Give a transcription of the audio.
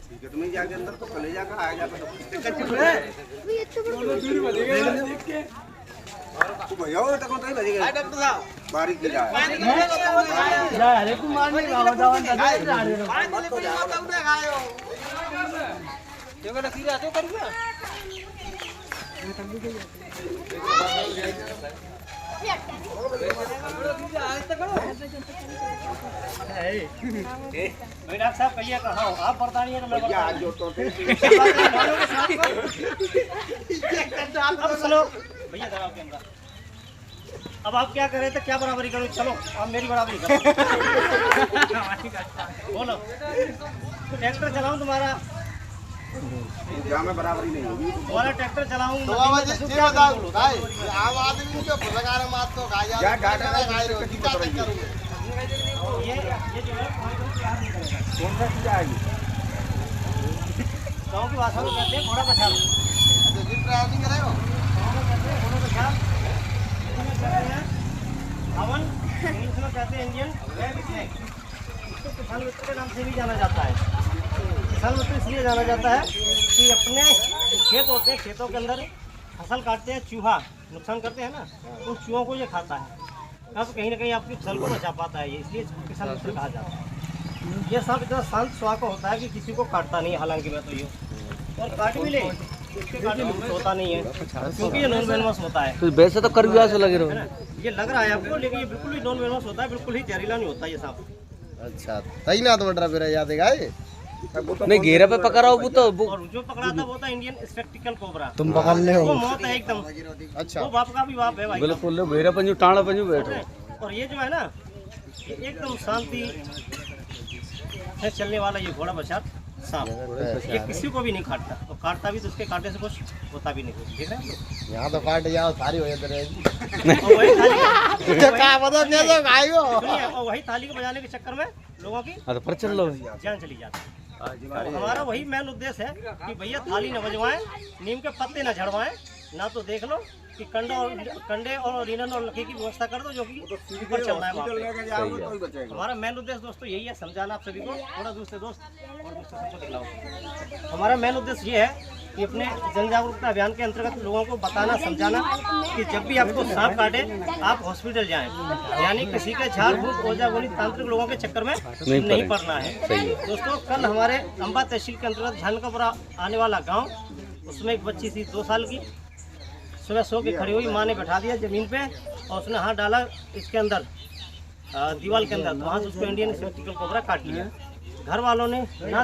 Ticket में जाके अंदर तो चले जाकर आ जाकर भैया वो तक नहीं बजेगा डॉक्टर साहब बारिश की जाए जा अरे तू मार नहीं गावा दावन दादा जा रे देखो ना सीधा तो करूंगा डॉक्टर साहब कहिए कहाँ हो आप बर्दानी है तो मैं क्या जो तो अब सुनो भैया दबाव के अंदर अब आप क्या कर रहे थे क्या बराबरी करो चलो आप मेरी बराबरी करो बोलो ट्रैक्टर चलाऊं तुम्हारा यहाँ में बराबरी नहीं होगी तुम्हारा ट्रैक्टर चलाऊं तो बाबा जी ये बताओ भाई आम आदमी को भलगार मात तो गाय क्या डाटा है क्या करोगे ये जो है कौन सा चीज आएगी गाँव की भाषा में कहते हैं घोड़ा पछाड़ तो जिम ट्रैवलिंग करेगा गाँव में कहते हैं घोड़ा पछाड़ हिंदी में कहते हैं हवन इंग्लिश में कहते हैं इंडियन फ्लैग इसको किसान मित्र के नाम से भी जाना जाता है किसान मित्र इसलिए जाना जाता है कि अपने खेत होते हैं खेतों के अंदर फसल काटते हैं चूहा नुकसान करते हैं ना उन चूहों को ये खाता है अब कहीं ना कहीं आपकी फसल को बचा पाता है ये इसलिए किसान मित्र कहा जाता है ये सांप इतना शांत स्वभाव का होता है कि किसी को काटता नहीं है हालांकि मैं तो ये और काट भी ले इसके काटने में कुछ होता नहीं है क्योंकि ये नॉन वेनमस होता है तो वैसे तो करविया से लगे रहो है ना ये लग रहा है आपको लेकिन ये बिल्कुल ही नॉन वेनमस होता है बिल्कुल ही जहरीला नहीं होता ये सांप अच्छा सही ना तो बड़ा फिर याद है गाय नहीं घेरे पे पकड़ा वो तो और जो पकड़ा था वो था इंडियन स्पेक्टिकल कोबरा तुम पकड़ ले वो मौत है एकदम अच्छा वो बाप का भी बाप है भाई बिल्कुल घेरे पंजू टाणा पंजू बैठो और ये जो है ना ये एकदम शांति से चलने वाला ये घोड़ा बछाड़ सांप ये किसी को भी नहीं काटता और काटता भी तो उसके काटने से कुछ होता भी नहीं कुछ ठीक है यहाँ तो काट जाओ सारी हो जाती रहेगी और वही थाली क्या पता क्या तो गाय हो सुनिए, और वही थाली को बजाने के चक्कर में लोगों की हाँ तो पर चल लो जान चली जाती है तो हमारा वही मेन उद्देश्य है कि भैया थाली न बजवाएं नीम के पत्ते न झड़वाएं ना तो देख लो कि कंडे और रीनन और लकी की व्यवस्था कर दो जो कि ऊपर चल रहा है वहाँ पे। हमारा मेन उद्देश्य दोस्तों यही है समझाना आप सभी को थोड़ा दूसरे दोस्त और दूसरे सबको दिलाओ हमारा मेन उद्देश्य ये है कि अपने जन जागरूकता अभियान के अंतर्गत लोगों को बताना समझाना कि जब भी आपको सांप काटे आप हॉस्पिटल जाएं यानी किसी के झाड़ फूक ओझा गोली तांत्रिक लोगों के चक्कर में नहीं पड़ना है दोस्तों कल हमारे अंबा तहसील के अंतर्गत झानकापुरा आने वाला गाँव उसमें एक बच्ची थी 2 साल की सुबह सो के खड़ी हुई माँ ने बैठा दिया जमीन पे और उसने हाथ डाला इसके अंदर दीवार के अंदर तो वहाँ से उसको इंडियन स्पेक्टिकल कोबरा काट लिया घर वालों ने ना